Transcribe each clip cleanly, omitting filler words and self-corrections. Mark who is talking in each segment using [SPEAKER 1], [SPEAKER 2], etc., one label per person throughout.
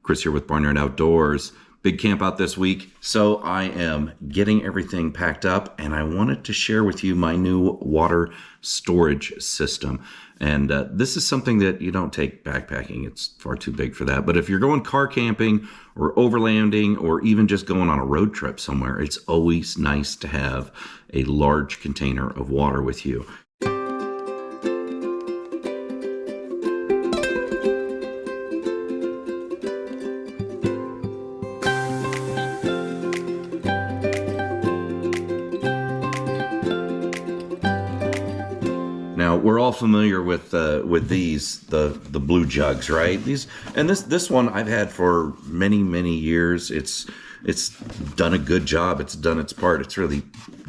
[SPEAKER 1] Chris here with Barnyard Outdoors. Big camp out this week, so I am getting everything packed up, and I wanted to share with you my new water storage system. And this is something that you don't take backpacking. It's far too big for that. But if you're going car camping or overlanding or even just going on a road trip somewhere, it's always nice to have a large container of water with you. Now we're all familiar with these, the Blue Jugs, right? This one I've had for many years. It's done a good job. It's done its part. It's really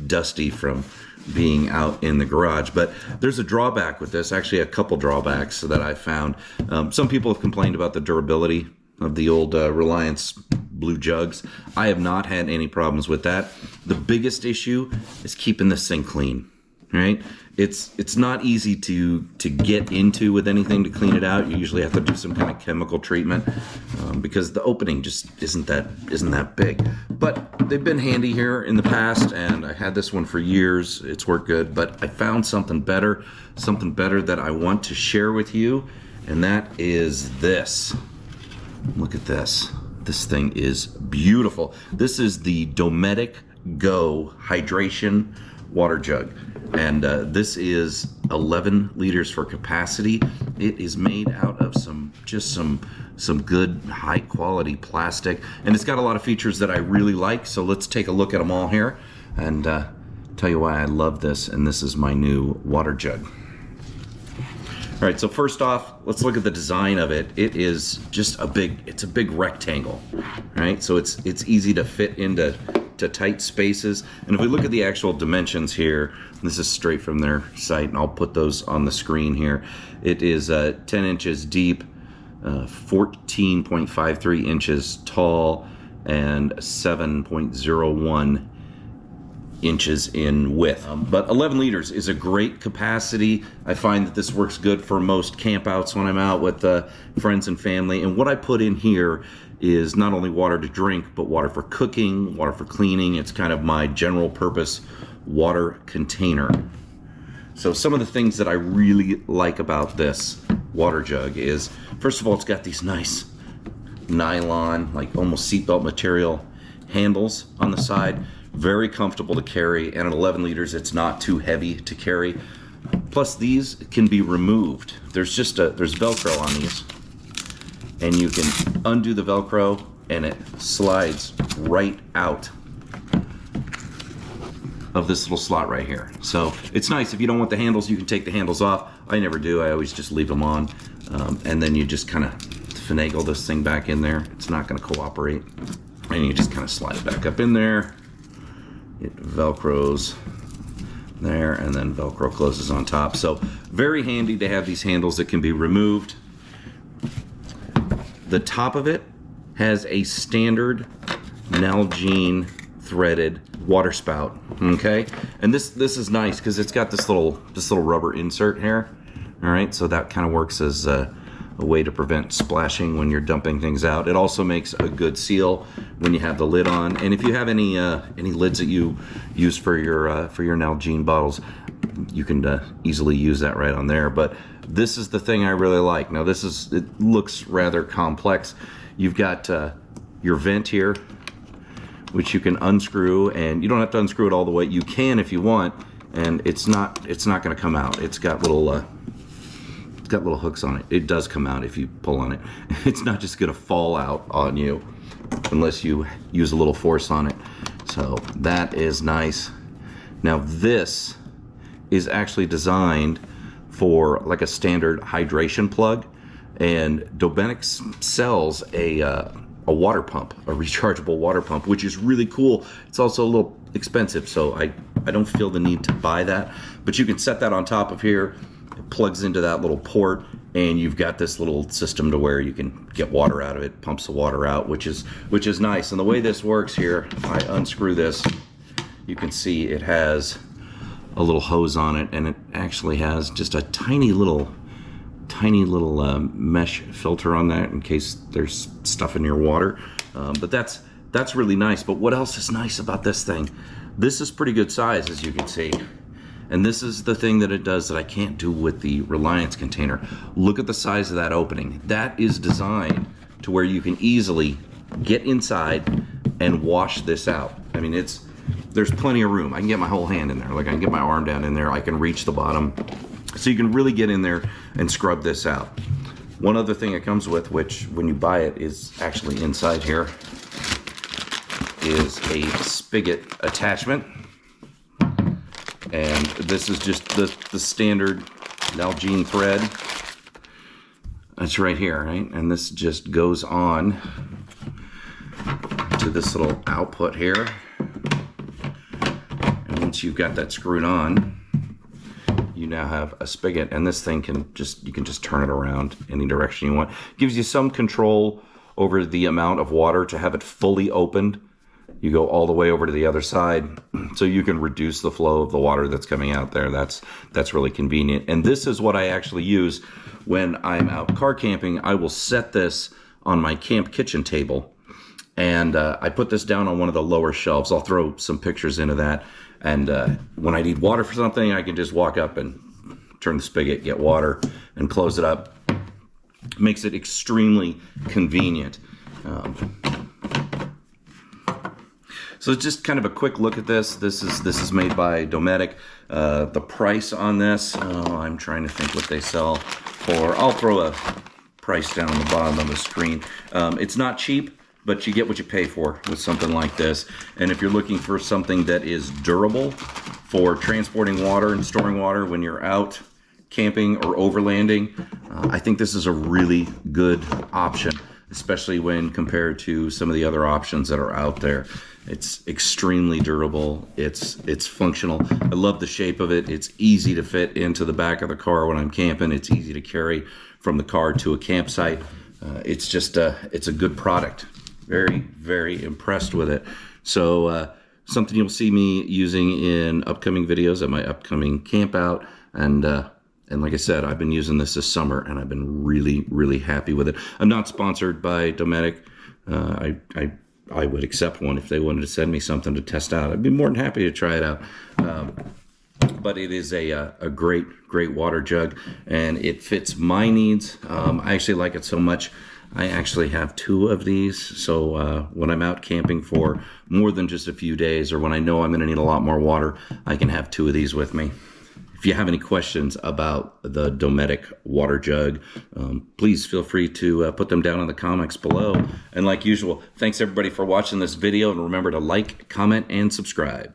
[SPEAKER 1] dusty from being out in the garage, but there's a drawback with this. Actually, a couple drawbacks that I found. Some people have complained about the durability of the old Reliance Blue Jugs. I have not had any problems with that. The biggest issue is keeping this thing clean. Right? It's not easy to get into with anything to clean it out. You usually have to do some kind of chemical treatment because the opening just isn't that big. But they've been handy here in the past, and I had this one for years. It's worked good, but I found something better that I want to share with you, and that is this. Look at this. This thing is beautiful. This is the Dometic Go hydration water jug. And this is 11 liters for capacity. It is made out of some good high quality plastic, and it's got a lot of features that I really like. So let's take a look at them all here and tell you why I love this. And this is my new water jug. All right, so first off, let's look at the design of it. It is just it's a big rectangle, right? So it's easy to fit into tight spaces. And if we look at the actual dimensions here, this is straight from their site, and I'll put those on the screen here. It is 10 inches deep, 14.53 inches tall, and 7.01 inches in width. But 11 liters is a great capacity. I find that this works good for most campouts when I'm out with friends and family. And what I put in here is not only water to drink, but water for cooking, water for cleaning. It's kind of my general purpose water container. So some of the things that I really like about this water jug is, first of all, it's got these nice nylon, like almost seatbelt material handles on the side. Very comfortable to carry, and at 11 liters, it's not too heavy to carry. Plus, these can be removed. There's Velcro on these, and you can undo the Velcro, and it slides right out of this little slot right here. So it's nice. If you don't want the handles, you can take the handles off. I never do. I always just leave them on, and then you just kind of finagle this thing back in there. It's not going to cooperate, and you just kind of slide it back up in there. It Velcros there, and then Velcro closes on top. So very handy to have these handles that can be removed. The top of it has a standard Nalgene threaded water spout. Okay, and this is nice because it's got this little rubber insert here. All right, so that kind of works as a way to prevent splashing when you're dumping things out. It also makes a good seal when you have the lid on. And if you have any lids that you use for your Nalgene bottles, you can easily use that right on there. But this is the thing I really like. Now it looks rather complex. You've got your vent here, which you can unscrew, and you don't have to unscrew it all the way. You can if you want, and it's not going to come out. It's got little hooks on it. It does come out if you pull on it. It's not just gonna fall out on you unless you use a little force on it. So that is nice. Now this is actually designed for like a standard hydration plug, and Dometic sells a water pump, a rechargeable water pump, which is really cool. It's also a little expensive, so I don't feel the need to buy that, but you can set that on top of here. It plugs into that little port, and you've got this little system to where you can get water out of it, pumps the water out, which is nice. And the way this works here, I unscrew this, you can see it has a little hose on it, and it actually has just a tiny little tiny little mesh filter on that in case there's stuff in your water. But that's really nice. But what else is nice about this thing? This is pretty good size, as you can see. And this is the thing that it does that I can't do with the Reliance container. Look at the size of that opening. That is designed to where you can easily get inside and wash this out. I mean, there's plenty of room. I can get my whole hand in there. Like, I can get my arm down in there. I can reach the bottom. So you can really get in there and scrub this out. One other thing it comes with, which when you buy it is actually inside here, is a spigot attachment. And this is just the standard Nalgene thread. That's right here, right? And this just goes on to this little output here. And once you've got that screwed on, you now have a spigot, and this thing you can just turn it around any direction you want. Gives you some control over the amount of water to have it fully opened. You go all the way over to the other side, so you can reduce the flow of the water that's coming out there. That's really convenient. And this is what I actually use when I'm out car camping. I will set this on my camp kitchen table, and I put this down on one of the lower shelves. I'll throw some pictures into that. And when I need water for something, I can just walk up and turn the spigot, get water, and close it up. Makes it extremely convenient. So just kind of a quick look at this. This is made by Dometic. The price on this, I'm trying to think what they sell for. I'll throw a price down on the bottom of the screen. It's not cheap, but you get what you pay for with something like this. And if you're looking for something that is durable for transporting water and storing water when you're out camping or overlanding, I think this is a really good option, especially when compared to some of the other options that are out there. It's extremely durable. It's functional. I love the shape of it. It's easy to fit into the back of the car when I'm camping. It's easy to carry from the car to a campsite. It's just it's a good product. Very, very impressed with it. So something you'll see me using in upcoming videos at my upcoming camp out. And like I said, I've been using this summer, and I've been really, really happy with it. I'm not sponsored by Dometic. I would accept one if they wanted to send me something to test out. I'd be more than happy to try it out. But it is a great water jug, and it fits my needs. I actually like it so much, I actually have 2 of these. So when I'm out camping for more than just a few days, or when I know I'm going to need a lot more water, I can have 2 of these with me. If you have any questions about the Dometic water jug, please feel free to put them down in the comments below. And like usual, thanks everybody for watching this video, and remember to like, comment, and subscribe.